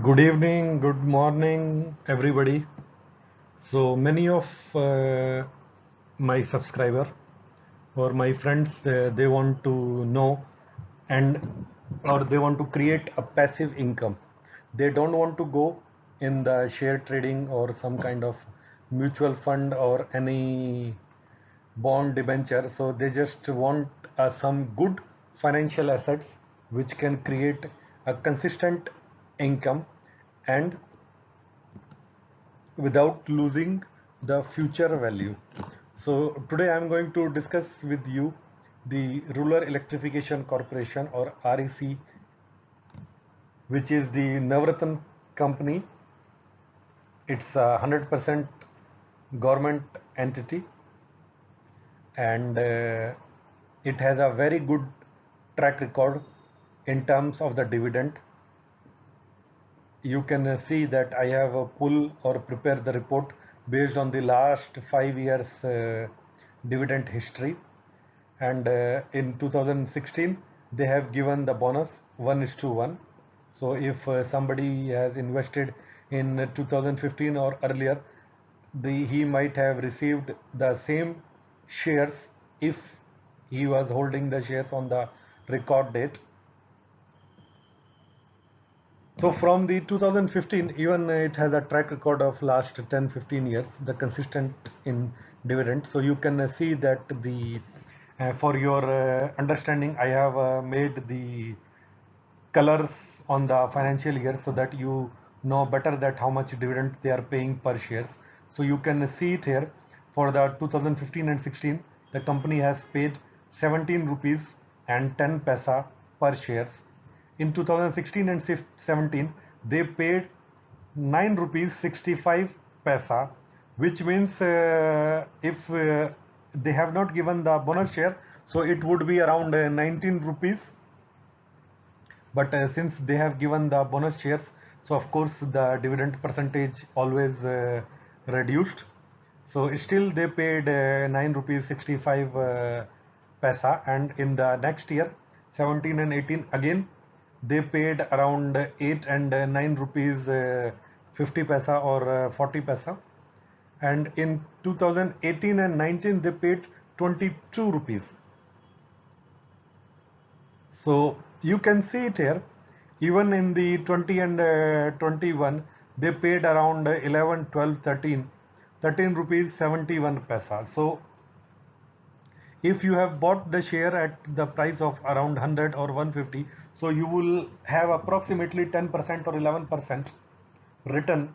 Good evening, good morning, everybody. So many of my subscriber or my friends, they want to know and or they want to create a passive income. They don't want to go in the share trading or some kind of mutual fund or any bond debenture. So they just want some good financial assets which can create a consistent income and without losing the future value. So today I'm going to discuss with you the Rural Electrification Corporation or REC, which is the Navratna company. It's a 100% government entity, and it has a very good track record in terms of the dividend. You can see that I have pull or prepare the report based on the last 5 years dividend history, and in 2016 they have given the bonus 1:1. So if somebody has invested in 2015 or earlier, he might have received the same shares if he was holding the shares on the record date. So from the 2015, even it has a track record of last 10-15 years, the consistent in dividend. So you can see that the for your understanding, I have made the colors on the financial year so that you know better that how much dividend they are paying per shares. So you can see it here for the 2015 and 16, the company has paid 17 rupees and 10 paisa per shares. In 2016 and 17, they paid 9 rupees 65 paisa, which means if they have not given the bonus share, so it would be around 19 rupees, but since they have given the bonus shares, so of course the dividend percentage always reduced. So still they paid 9 rupees 65 paisa, and in the next year 17 and 18 again they paid around 8 and 9 rupees 50 paisa or 40 paisa, and in 2018 and 19 they paid 22 rupees. So you can see it here. Even in the 20 and 21, they paid around 11, 12, 13, 13 rupees 71 paisa. So if you have bought the share at the price of around 100 or 150, so you will have approximately 10% or 11% return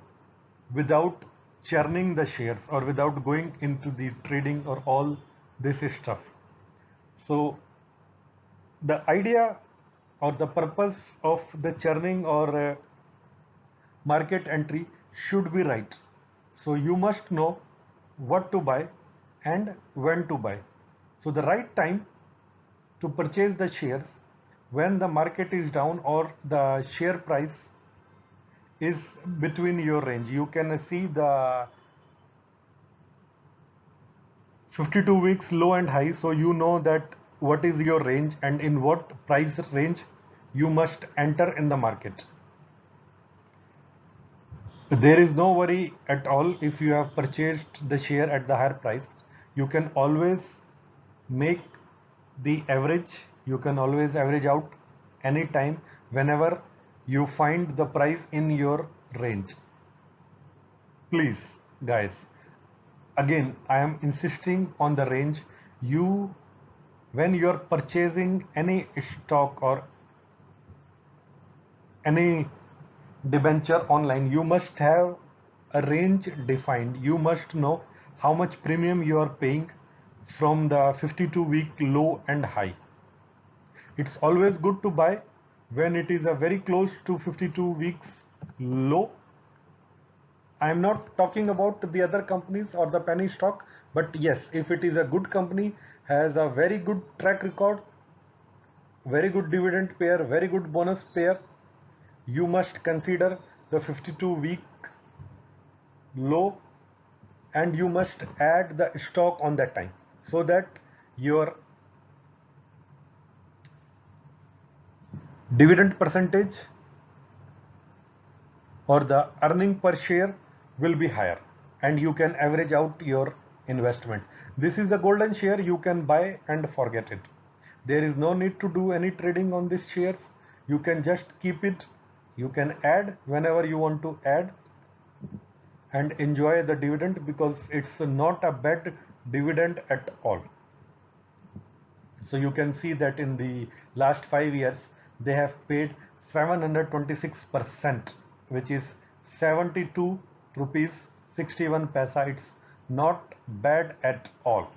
without churning the shares or without going into the trading or all this stuff. So the idea or the purpose of the churning or market entry should be right. So you must know what to buy and when to buy. So the right time to purchase the shares when the market is down or the share price is between your range. You can see the 52 weeks low and high, so you know that what is your range and in what price range you must enter in the market. There is no worry at all if you have purchased the share at the higher price. You can always make the average, you can always average out anytime whenever you find the price in your range. Please, guys, again, I am insisting on the range. You, when you are purchasing any stock or any debenture online, you must have a range defined. You must know how much premium you are paying from the 52-week low and high. It's always good to buy when it is a very close to 52 weeks low. I am not talking about the other companies or the penny stock, but yes, if it is a good company, has a very good track record, very good dividend payer, very good bonus payer, you must consider the 52-week low, and you must add the stock on that time so that your dividend percentage or the earning per share will be higher, and you can average out your investment. This is the golden share. You can buy and forget it. There is no need to do any trading on these shares. You can just keep it. You can add whenever you want to add and enjoy the dividend, because it's not a bad dividend at all. So you can see that in the last 5 years they have paid 726%, which is 72 rupees 61 paisa. It's not bad at all.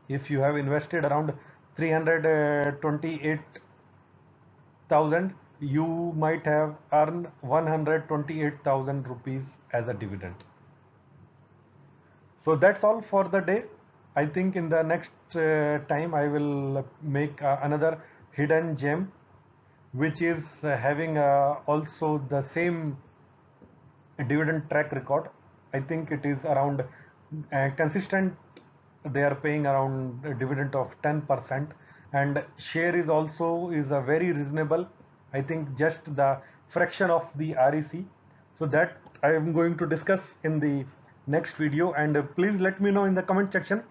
If you have invested around 328,000, you might have earned 128,000 rupees as a dividend. So that's all for the day. I think in the next time I will make another hidden gem, which is having also the same dividend track record. I think it is around consistent. They are paying around a dividend of 10%, and share is also is a very reasonable. I think just the fraction of the REC. So that I am going to discuss in the next video, and please let me know in the comment section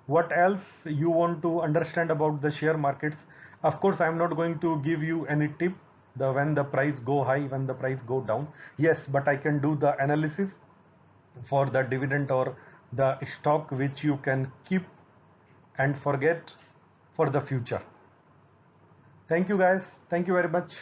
what else you want to understand about the share markets. Of course, I am not going to give you any tip the when the price go high, when the price go down. Yes, but I can do the analysis for the dividend or the stock which you can keep and forget for the future. Thank you guys. Thank you very much.